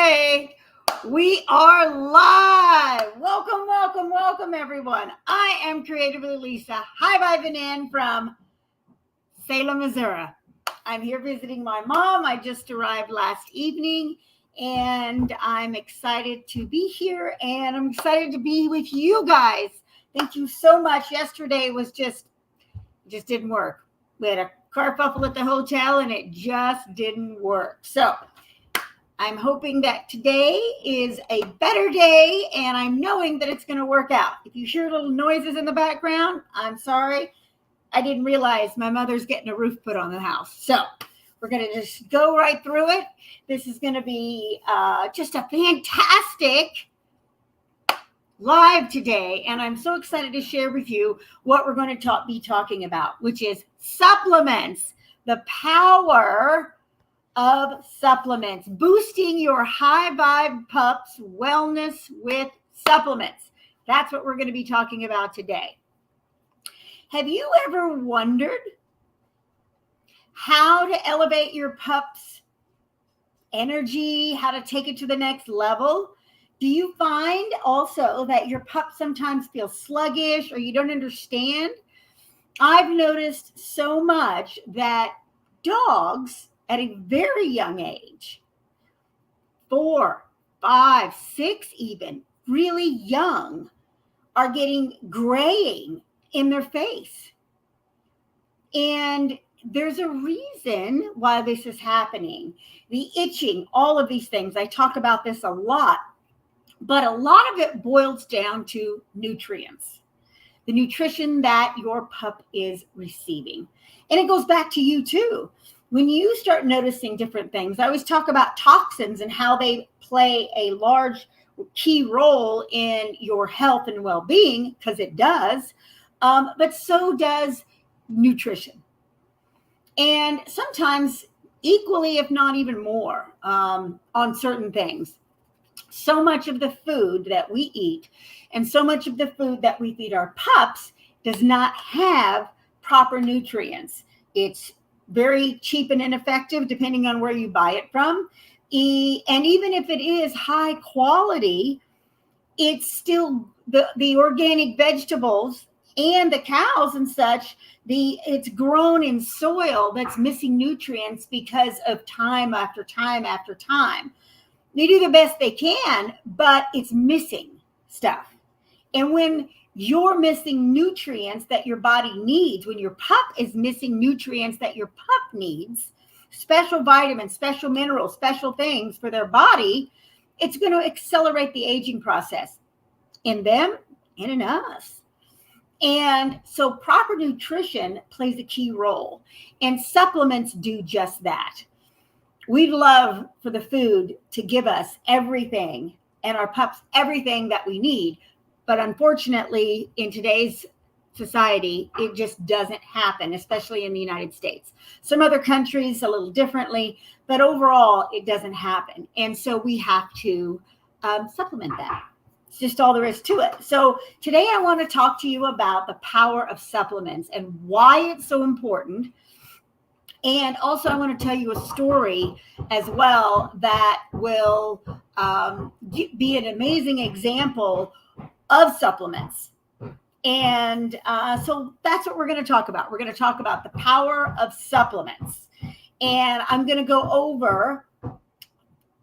Okay, we are live. Welcome, everyone. I am Creatively Lisa, high-vibing in from Salem, Missouri. I'm here visiting my mom. I just arrived last evening, and I'm excited to be here, and I'm excited to be with you guys. Thank you so much. Yesterday was just didn't work. We had a kerfuffle at the hotel, and it just didn't work. So I'm hoping that today is a better day, and I'm knowing that it's going to work out. If you hear little noises in the background, I'm sorry. I didn't realize my mother's getting a roof put on the house. So we're going to just go right through it. This is going to be just a fantastic live today, and I'm so excited to share with you what we're going to be talking about, which is supplements, the power of supplements, boosting your high vibe pups wellness with supplements. That's what we're going to be talking about today. Have you ever wondered how to elevate your pup's energy, how to take it to the next level? Do you find also that your pup sometimes feels sluggish or you don't understand? I've noticed so much that dogs at a very young age, 4, 5, 6 even, really young, are getting graying in their face. And there's a reason why this is happening. The itching, all of these things. I talk about this a lot, but a lot of it boils down to nutrients, the nutrition that your pup is receiving. And it goes back to you too. When you start noticing different things, I always talk about toxins and how they play a large key role in your health and well-being, because it does, but so does nutrition. And sometimes equally, if not even more, on certain things. So much of the food that we eat and so much of the food that we feed our pups does not have proper nutrients. It's very cheap and ineffective depending on where you buy it from. And even if it is high quality, it's still the organic vegetables and the cows and such, it's grown in soil that's missing nutrients because of time after time after time. They do the best they can, but it's missing stuff. And when you're missing nutrients that your body needs, when your pup is missing nutrients that your pup needs, special vitamins, special minerals, special things for their body, it's going to accelerate the aging process in them and in us. And so proper nutrition plays a key role, and supplements do just that. We'd love for the food to give us everything and our pups everything that we need. But unfortunately, in today's society, it just doesn't happen, especially in the United States. Some other countries a little differently, but overall, it doesn't happen. And so we have to supplement that. It's just all there is to it. So today I want to talk to you about the power of supplements and why it's so important. And also I want to tell you a story as well that will be an amazing example of supplements. And so that's what we're going to talk about. We're going to talk about the power of supplements. And I'm going to go over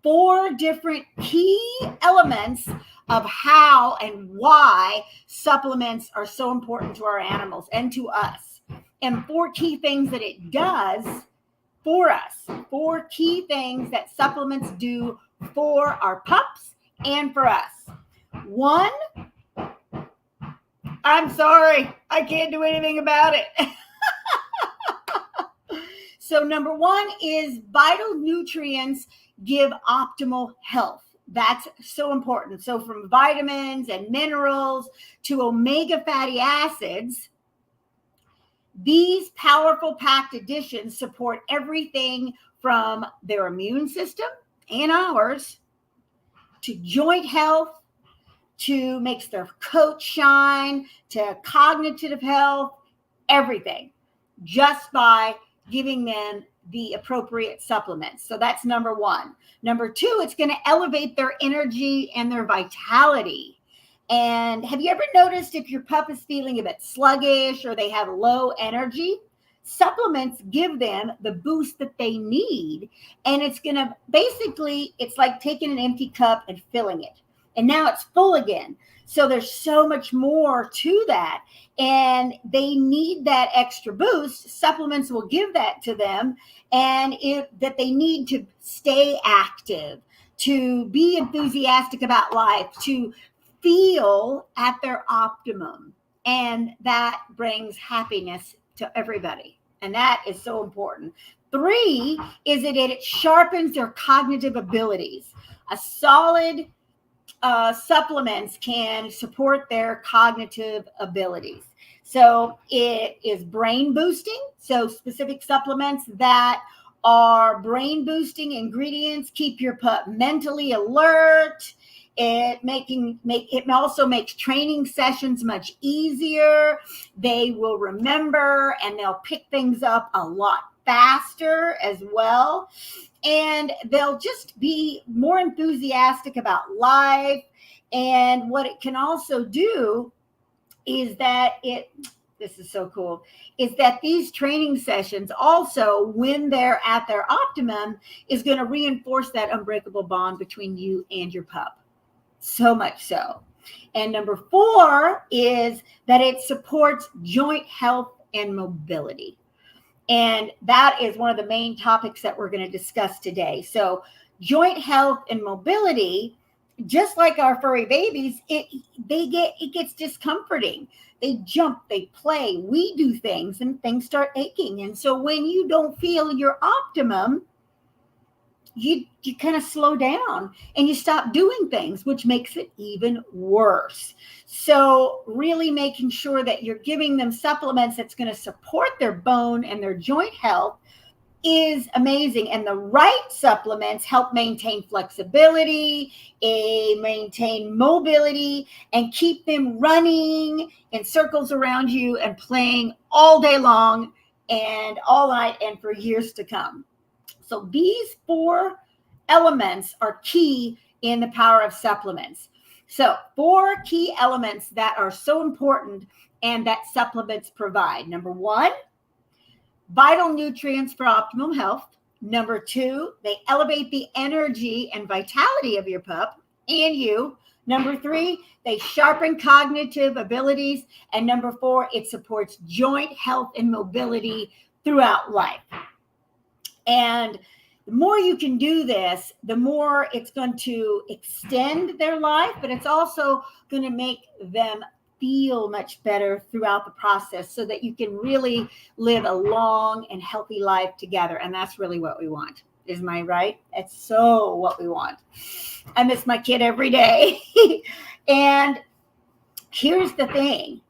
4 different key elements of how and why supplements are so important to our animals and to us. And 4 key things that it does for us. 4 key things that supplements do for our pups and for us. 1, I'm sorry, I can't do anything about it. So number 1 is vital nutrients give optimal health. That's so important. So from vitamins and minerals to omega fatty acids, these powerful packed additions support everything from their immune system and ours to joint health, to makes their coat shine, to cognitive health, everything, just by giving them the appropriate supplements. So that's number one. Number two, it's going to elevate their energy and their vitality. And have you ever noticed if your pup is feeling a bit sluggish or they have low energy? Supplements give them the boost that they need. And it's going to basically, it's like taking an empty cup and filling it. And now it's full again. So there's so much more to that. And they need that extra boost. Supplements will give that to them. And that they need to stay active, to be enthusiastic about life, to feel at their optimum. And that brings happiness to everybody. And that is so important. Three is that it sharpens their cognitive abilities. A solid supplements can support their cognitive abilities. So it is brain boosting. So specific supplements that are brain boosting ingredients keep your pup mentally alert. It also makes training sessions much easier. They will remember and they'll pick things up a lot faster as well. And they'll just be more enthusiastic about life. And what it can also do is that this is so cool, is that these training sessions also, when they're at their optimum, is going to reinforce that unbreakable bond between you and your pup. So much so. And number four is that it supports joint health and mobility. And that is one of the main topics that we're going to discuss today. So joint health and mobility, just like our furry babies, it gets discomforting. They jump, they play, we do things, and things start aching. And so when you don't feel your optimum, you kind of slow down and you stop doing things, which makes it even worse. So really making sure that you're giving them supplements that's going to support their bone and their joint health is amazing. And the right supplements help maintain flexibility, maintain mobility, and keep them running in circles around you and playing all day long and all night and for years to come. So these four elements are key in the power of supplements. So 4 key elements that are so important and that supplements provide. Number 1, vital nutrients for optimal health. Number 2, they elevate the energy and vitality of your pup and you. Number 3, they sharpen cognitive abilities. And number 4, it supports joint health and mobility throughout life. And the more you can do this, the more it's going to extend their life, but it's also going to make them feel much better throughout the process so that you can really live a long and healthy life together. And that's really what we want. Isn't I right? It's so what we want. I miss my kid every day. And here's the thing.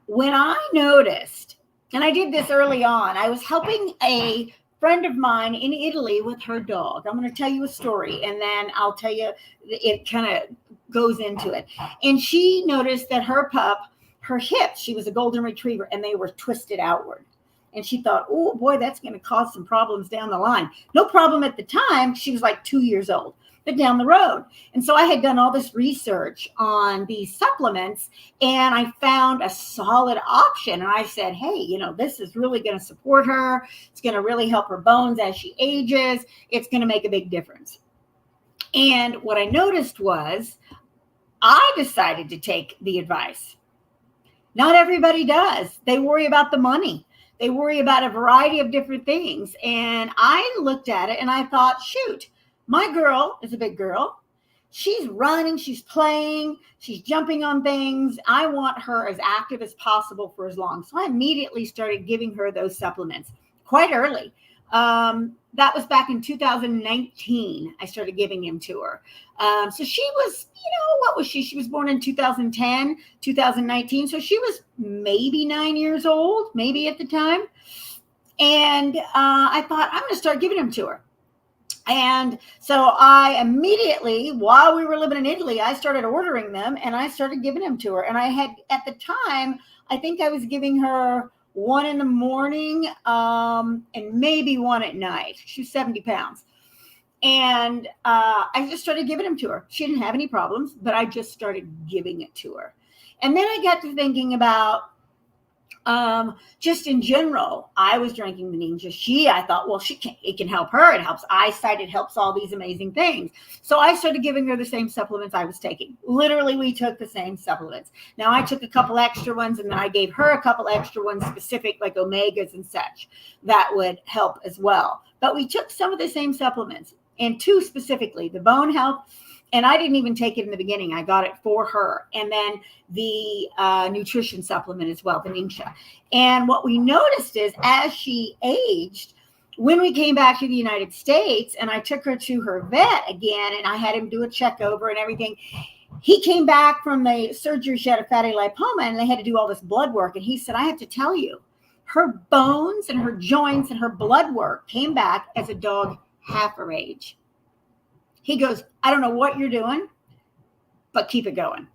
When I noticed, and I did this early on, I was helping a friend of mine in Italy with her dog. I'm going to tell you a story and then I'll tell you, it kind of goes into it. And she noticed that her pup, her hips, she was a golden retriever, and they were twisted outward. And she thought, oh boy, that's going to cause some problems down the line. No problem at the time. She was like 2 years old, but down the road. And so I had done all this research on these supplements and I found a solid option. And I said, hey, this is really going to support her. It's going to really help her bones as she ages. It's going to make a big difference. And what I noticed was I decided to take the advice. Not everybody does. They worry about the money. They worry about a variety of different things. And I looked at it and I thought, shoot, my girl is a big girl. She's running, she's playing, she's jumping on things. I want her as active as possible for as long. So I immediately started giving her those supplements quite early. That was back in 2019. I started giving him to her. So she was, what was she? She was born in 2010, 2019. So she was maybe 9 years old, maybe at the time. And I thought, I'm going to start giving them to her. And so I immediately, while we were living in Italy, I started ordering them and I started giving them to her. And I had, at the time, I think I was giving her one in the morning, and maybe one at night. She was 70 pounds. And I just started giving them to her. She didn't have any problems, but I just started giving it to her. And then I got to thinking about just in general. I was drinking the Ninja. I thought, well, it can help her. It helps eyesight. It helps all these amazing things. So I started giving her the same supplements I was taking. Literally, we took the same supplements. Now I took a couple extra ones, and then I gave her a couple extra ones specific, like omegas and such, that would help as well. But we took some of the same supplements, and two specifically, the bone health. And I didn't even take it in the beginning. I got it for her. And then the nutrition supplement as well, the Ningxia. And what we noticed is as she aged, when we came back to the United States and I took her to her vet again, and I had him do a check over and everything, he came back from the surgery. She had a fatty lipoma, and they had to do all this blood work. And he said, I have to tell you, her bones and her joints and her blood work came back as a dog half her age. He goes, I don't know what you're doing, but keep it going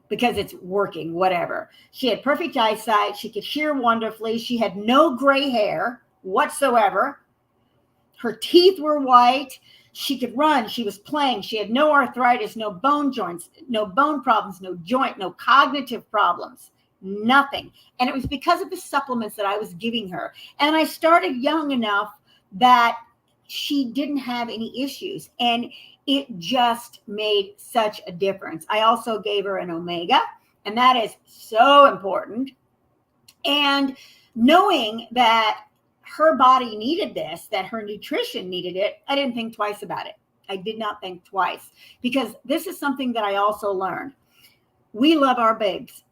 because it's working, whatever. She had perfect eyesight. She could hear wonderfully. She had no gray hair whatsoever. Her teeth were white. She could run. She was playing. She had no arthritis, no bone joints, no bone problems, no joint, no cognitive problems, nothing. And it was because of the supplements that I was giving her. And I started young enough that she didn't have any issues. And it just made such a difference. I also gave her an omega, and that is so important. And knowing that her body needed this, that her nutrition needed it, I didn't think twice about it. I did not think twice, because this is something that I also learned. We love our babes,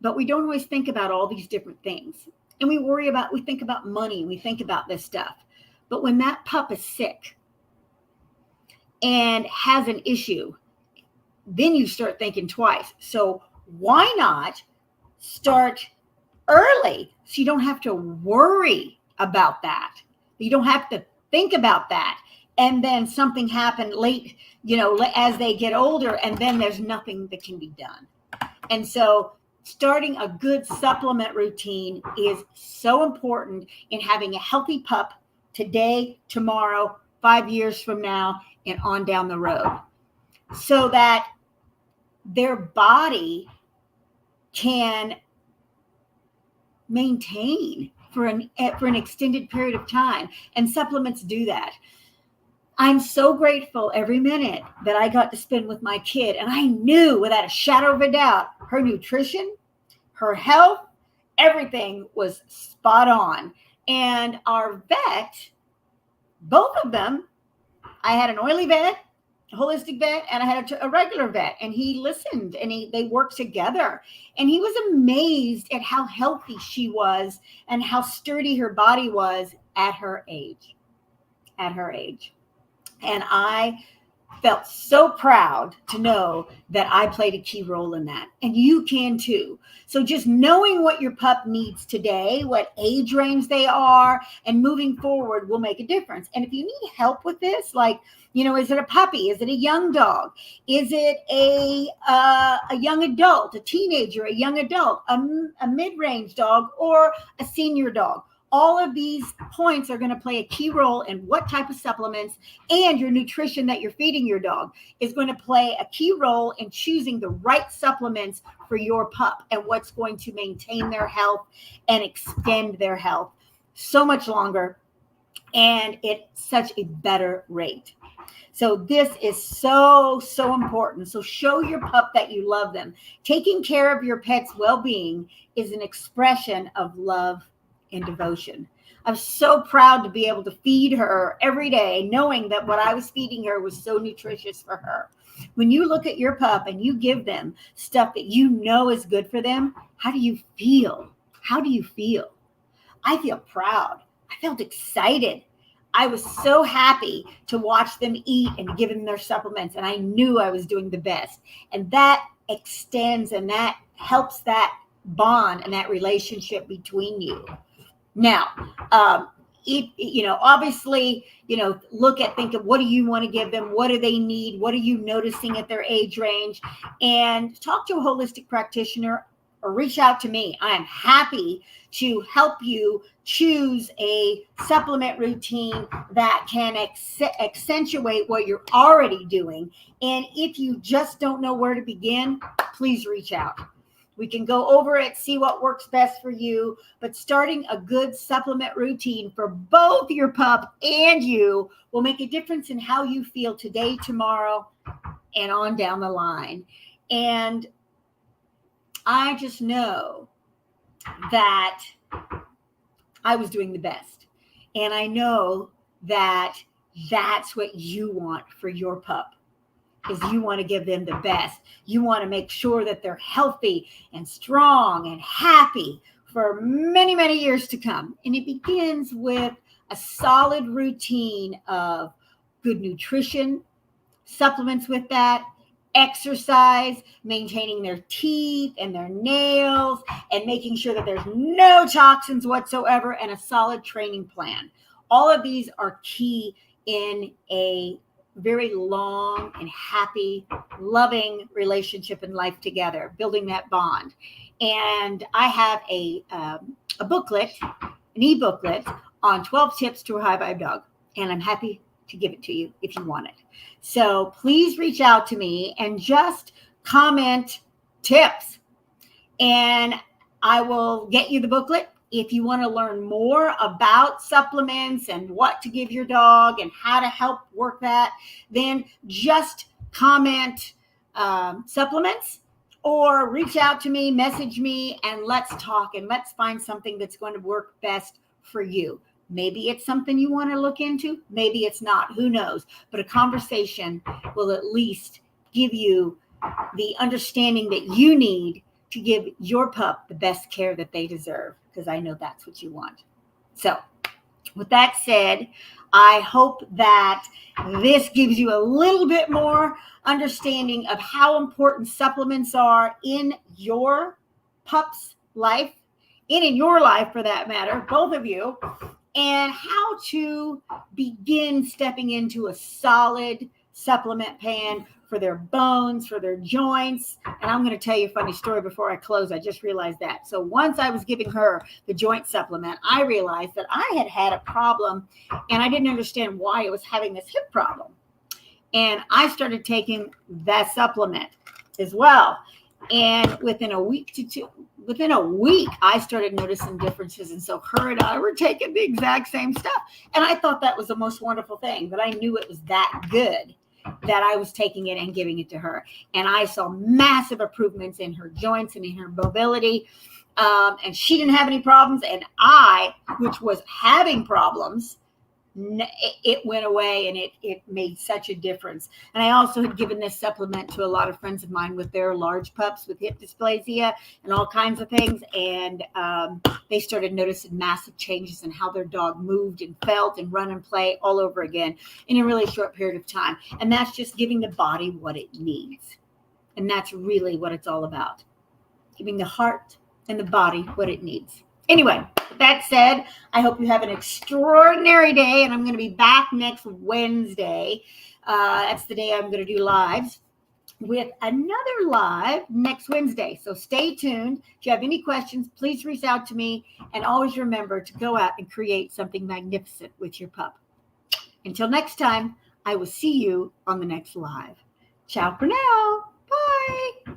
but we don't always think about all these different things. And we think about money, we think about this stuff. But when that pup is sick and has an issue, then you start thinking twice. So why not start early so you don't have to worry about that? You don't have to think about that. And then something happened late, as they get older, and then there's nothing that can be done. And so starting a good supplement routine is so important in having a healthy pup today, tomorrow, 5 years from now, and on down the road, so that their body can maintain for an extended period of time. And supplements do that. I'm so grateful every minute that I got to spend with my kid. And I knew without a shadow of a doubt, her nutrition, her health, everything was spot on. And our vet, both of them, I had an oily vet, a holistic vet, and I had a regular vet, and he listened, and they worked together. And he was amazed at how healthy she was and how sturdy her body was at her age. And I felt so proud to know that I played a key role in that. And you can too. So just knowing what your pup needs today, what age range they are, and moving forward will make a difference. And if you need help with this, like, is it a puppy? Is it a young dog? Is it a young adult, a teenager, a young adult, a mid-range dog, or a senior dog? All of these points are going to play a key role in what type of supplements, and your nutrition that you're feeding your dog is going to play a key role in choosing the right supplements for your pup and what's going to maintain their health and extend their health so much longer and at such a better rate. So this is so, so important. So show your pup that you love them. Taking care of your pet's well-being is an expression of love and devotion. I'm so proud to be able to feed her every day, knowing that what I was feeding her was so nutritious for her. When you look at your pup and you give them stuff that you know is good for them, how do you feel? How do you feel? I feel proud. I felt excited. I was so happy to watch them eat and give them their supplements, and I knew I was doing the best. And that extends and that helps that bond and that relationship between you. Now, obviously, think of what do you want to give them? What do they need? What are you noticing at their age range? And talk to a holistic practitioner or reach out to me. I am happy to help you choose a supplement routine that can accentuate what you're already doing. And if you just don't know where to begin, please reach out. We can go over it, see what works best for you. But starting a good supplement routine for both your pup and you will make a difference in how you feel today, tomorrow, and on down the line. And I just know that I was doing the best. And I know that that's what you want for your pup, is you want to give them the best. You want to make sure that they're healthy and strong and happy for many, many years to come. And it begins with a solid routine of good nutrition, supplements with that, exercise, maintaining their teeth and their nails, and making sure that there's no toxins whatsoever, and a solid training plan. All of these are key in a very long and happy, loving relationship and life together, building that bond. And I have a booklet, an e-booklet on 12 tips to a high vibe dog. And I'm happy to give it to you if you want it. So please reach out to me and just comment tips, and I will get you the booklet. If you want to learn more about supplements and what to give your dog and how to help work that, then just comment supplements, or reach out to me, message me, and let's talk, and let's find something that's going to work best for you. Maybe it's something you want to look into. Maybe it's not. Who knows? But a conversation will at least give you the understanding that you need to give your pup the best care that they deserve, because I know that's what you want. So with that said, I hope that this gives you a little bit more understanding of how important supplements are in your pup's life, and in your life for that matter, both of you, and how to begin stepping into a solid supplement plan for their bones, for their joints. And I'm going to tell you a funny story before I close. I just realized that. So once I was giving her the joint supplement, I realized that I had a problem, and I didn't understand why I was having this hip problem. And I started taking that supplement as well. And within a week, I started noticing differences. And so her and I were taking the exact same stuff. And I thought that was the most wonderful thing, that I knew it was that good, that I was taking it and giving it to her. And I saw massive improvements in her joints and in her mobility. And she didn't have any problems. And I, which was having problems, it went away, and it made such a difference. And I also had given this supplement to a lot of friends of mine with their large pups with hip dysplasia and all kinds of things. And they started noticing massive changes in how their dog moved and felt and run and play all over again in a really short period of time. And that's just giving the body what it needs. And that's really what it's all about, giving the heart and the body what it needs. Anyway, with that said, I hope you have an extraordinary day, and I'm going to be back next Wednesday. That's the day I'm going to do lives, with another live next Wednesday. So stay tuned. If you have any questions, please reach out to me, and always remember to go out and create something magnificent with your pup. Until next time, I will see you on the next live. Ciao for now. Bye.